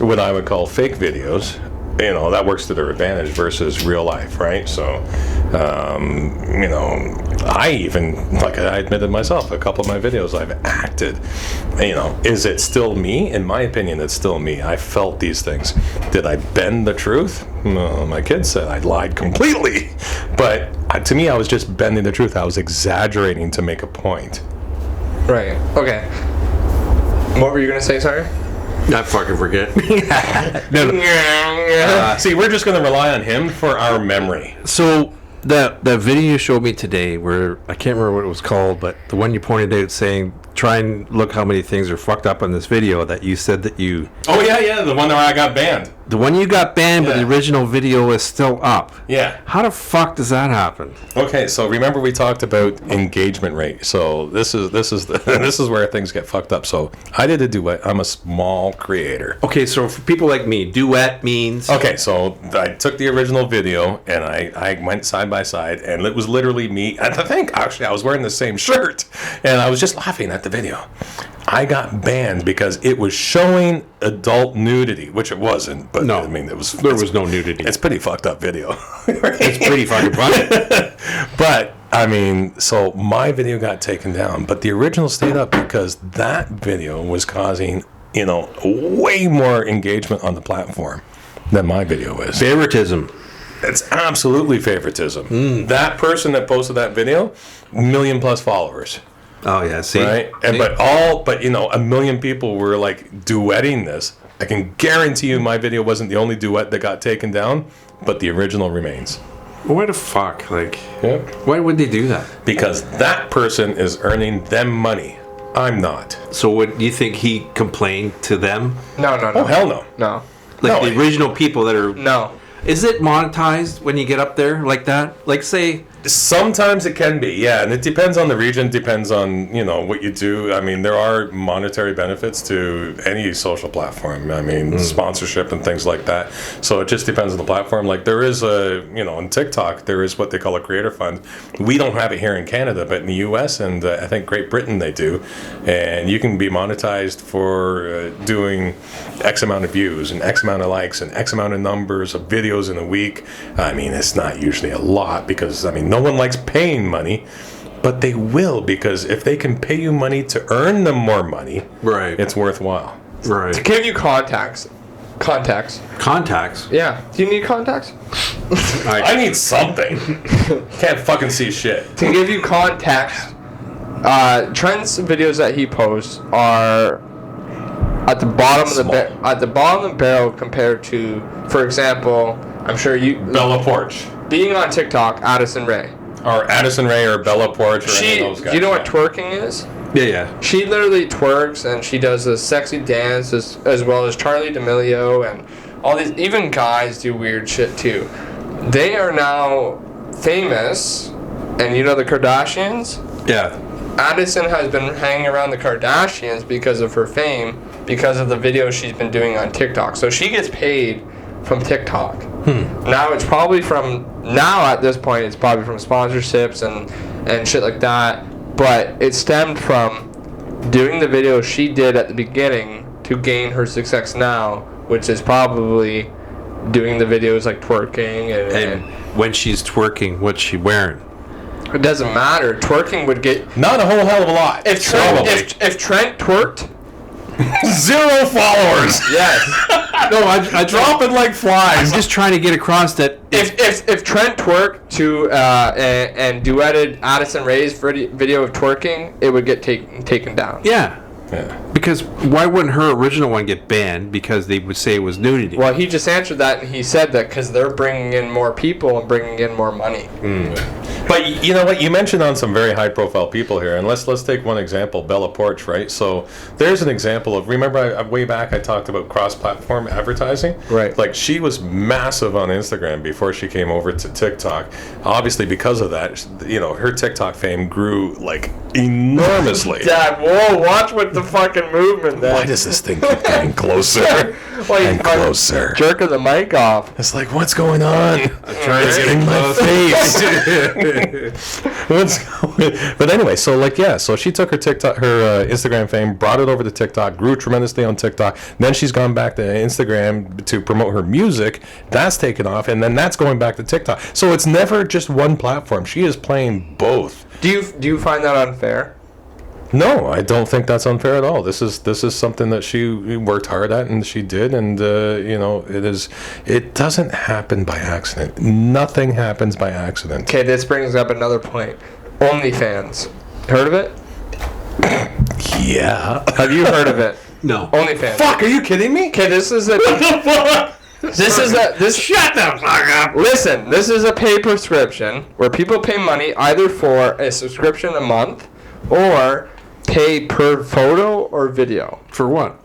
what I would call fake videos. That works to their advantage versus real life, right? So, I even, like I admitted myself, a couple of my videos I've acted. Is it still me? In my opinion, it's still me. I felt these things. Did I bend the truth? No, my kids said I lied completely. But to me, I was just bending the truth. I was exaggerating to make a point. Right. Okay. What were you gonna say? Sorry. I fucking forget. See, we're just going to rely on him for our memory. So that video you showed me today, where I can't remember what it was called, but the one you pointed out saying, try and look how many things are fucked up in this video, that you said that you... Oh, yeah, the one where I got banned. The one you got banned, but the Yeah. original video is still up. Yeah. How the fuck does that happen? Okay, so remember we talked about engagement rate. So this is this is where things get fucked up. So I did a duet. I'm a small creator. Okay, so for people like me, duet means... Okay, so I took the original video and I went side by side, and it was literally me. I think actually I was wearing the same shirt, and I was just laughing at the video. I got banned because it was showing adult nudity, which it wasn't. But No. I mean, there was no nudity. It's pretty fucked up video. It's pretty fucking funny. But I mean, so my video got taken down, but the original stayed up because that video was causing, way more engagement on the platform than my video is. Favoritism. It's absolutely favoritism. That person that posted that video, 1 million plus followers, Oh, yeah, see? right? And See? but 1 million people were like duetting this. I can guarantee you my video wasn't the only duet that got taken down, but the original remains. Why the fuck? Like, Yeah. why would they do that? Because that person is earning them money. I'm not. So what, do you think he complained to them? No. Oh, hell no. No. Like No. the original people that are... No. Is it monetized when you get up there like that? Like, say... Sometimes it can be, yeah, and it depends on the region, depends on, what you do. I mean, there are monetary benefits to any social platform. I mean, sponsorship and things like that. So it just depends on the platform. Like there is on TikTok, there is what they call a creator fund. We don't have it here in Canada, but in the US and I think Great Britain they do. And you can be monetized for doing X amount of views and X amount of likes and X amount of numbers of videos in a week. I mean, it's not usually a lot because, no one likes paying money, but they will because if they can pay you money to earn them more money, Right. it's worthwhile. Right. To give you contacts. Contacts. Yeah. Do you need contacts? I need something. Can't fucking see shit. To give you context, Trent's videos that he posts are at the bottom of the barrel compared to, for example, I'm sure you Bella Porch. being on TikTok, Addison Rae. Or Addison Rae or Bella Porch or any of those guys. Do you know what twerking is? Yeah. She literally twerks and she does this sexy dance as well as Charlie D'Amelio and all these. Even guys do weird shit too. They are now famous, and the Kardashians. Yeah. Addison has been hanging around the Kardashians because of her fame, because of the videos she's been doing on TikTok. So she gets paid from TikTok. Now it's probably at this point it's probably from sponsorships and shit like that. But it stemmed from doing the video she did at the beginning to gain her success now, which is probably doing the videos like twerking And when she's twerking, what's she wearing? it doesn't matter. Twerking would get Not a whole hell of a lot. if Probably. Trent twerked, 0 followers. Yes. No, I Dropping like I'm flies. just trying to get across that. If Trent twerked to and duetted Addison Rae's video of twerking, it would get taken down. Yeah. Yeah. Because why wouldn't her original one get banned? Because they would say it was nudity. Well, he just answered that, and he said that because they're bringing in more people and bringing in more money. But you know what? You mentioned on some very high-profile people here, and let's take one example, Bella Poarch, right? So there's an example of. Remember, way back I talked about cross-platform advertising. Right. Like she was massive on Instagram before she came over to TikTok. Obviously, because of that, you know, her TikTok fame grew like enormously. Dad, whoa! Watch with the fucking movement there. Why does this thing keep getting closer Well, and closer? Jerking the mic off. It's like, what's going on? trying to It's get in my close. face. What's going? But anyway, so like, yeah, so she took her Instagram fame, brought it over to TikTok, grew tremendously on TikTok. Then she's gone back to Instagram to promote her music. That's taken off, and then that's going back to TikTok. So it's never just one platform. She is playing both. Do you find that unfair? No, I don't think that's unfair at all. This is something that she worked hard at, and she did, and you know, it doesn't happen by accident. Nothing happens by accident. Okay, this brings up another point. OnlyFans. Heard of it? Yeah. Have you heard of it? No. OnlyFans. Fuck, are you kidding me? Okay, this is a. Shut the fuck up. Listen, this is a pay prescription where people pay money either for a subscription a month or pay per photo or video. For what?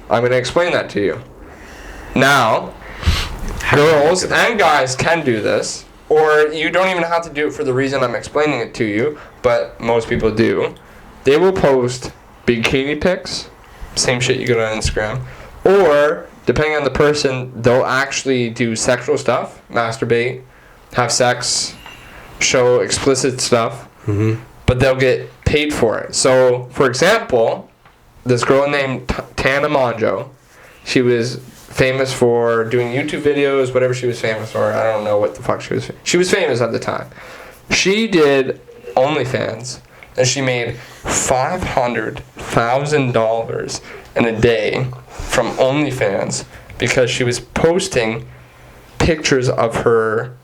I'm going to explain that to you. Now, girls and guys can do this, or you don't even have to do it for the reason I'm explaining it to you, but most people do. They will post bikini pics, same shit you get on Instagram, or depending on the person, they'll actually do sexual stuff, masturbate, have sex, show explicit stuff, but they'll get paid for it. So, for example, this girl named Tana Mongeau, she was famous for doing YouTube videos, whatever she was famous for. I don't know what the fuck she was famous at the time. She did OnlyFans, and she made $500,000 in a day from OnlyFans because she was posting pictures of her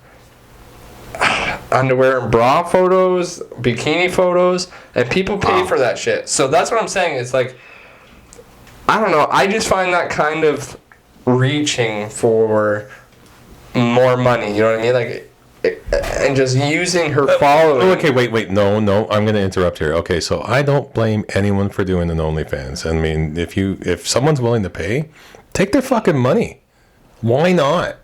underwear and bra photos, bikini photos, and people pay for that shit. So that's what I'm saying. It's like, I don't know. I just find that kind of reaching for more money. You know what I mean? Like, and just using her following. Oh, okay, wait. No, I'm going to interrupt here. Okay, so I don't blame anyone for doing an OnlyFans. I mean, if someone's willing to pay, take their fucking money. Why not?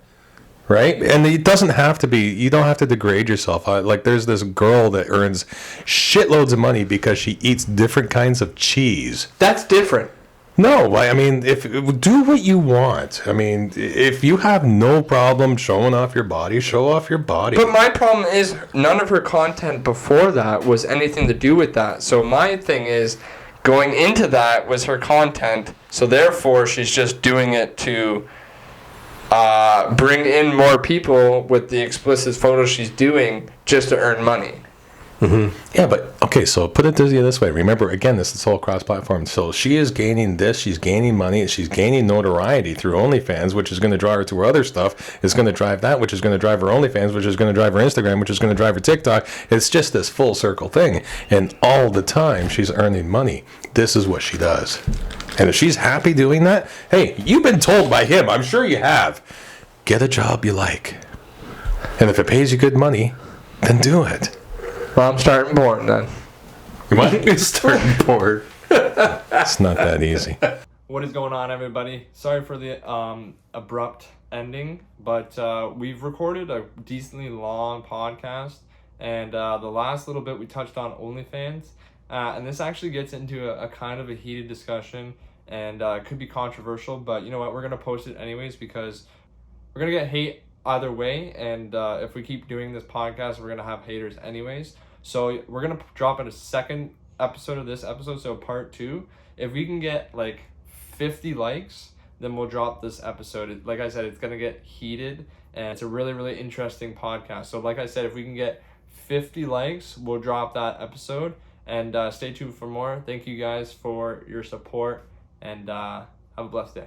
Right? And it doesn't have to be, you don't have to degrade yourself. Like, there's this girl that earns shitloads of money because she eats different kinds of cheese. That's different. No, I mean, do what you want. I mean, if you have no problem showing off your body, show off your body. But my problem is none of her content before that was anything to do with that. So my thing is, going into that was her content, so therefore she's just doing it to bring in more people with the explicit photos she's doing just to earn money. Yeah, but okay, so put it this way. Remember, again, this is all cross-platform. So she is gaining this, she's gaining money, she's gaining notoriety through OnlyFans, which is going to drive her to her other stuff. It's going to drive that, which is going to drive her OnlyFans, which is going to drive her Instagram, which is going to drive her TikTok. It's just this full circle thing. And all the time, she's earning money. This is what she does. And if she's happy doing that, hey, you've been told by him, I'm sure you have, get a job you like. And if it pays you good money, then do it. Well, I'm starting porn then. What? Starting board. It's not that easy. What is going on, everybody? Sorry for the abrupt ending, but we've recorded a decently long podcast, and the last little bit we touched on OnlyFans, and this actually gets into a kind of a heated discussion, and could be controversial, but you know what? We're going to post it anyways because we're going to get hate either way, and if we keep doing this podcast, we're going to have haters anyways. So we're going to drop in a second episode of this episode, so part 2. If we can get like 50 likes, then we'll drop this episode. Like I said, it's going to get heated, and it's a really, really interesting podcast. So like I said, if we can get 50 likes, we'll drop that episode, and stay tuned for more. Thank you guys for your support, and have a blessed day.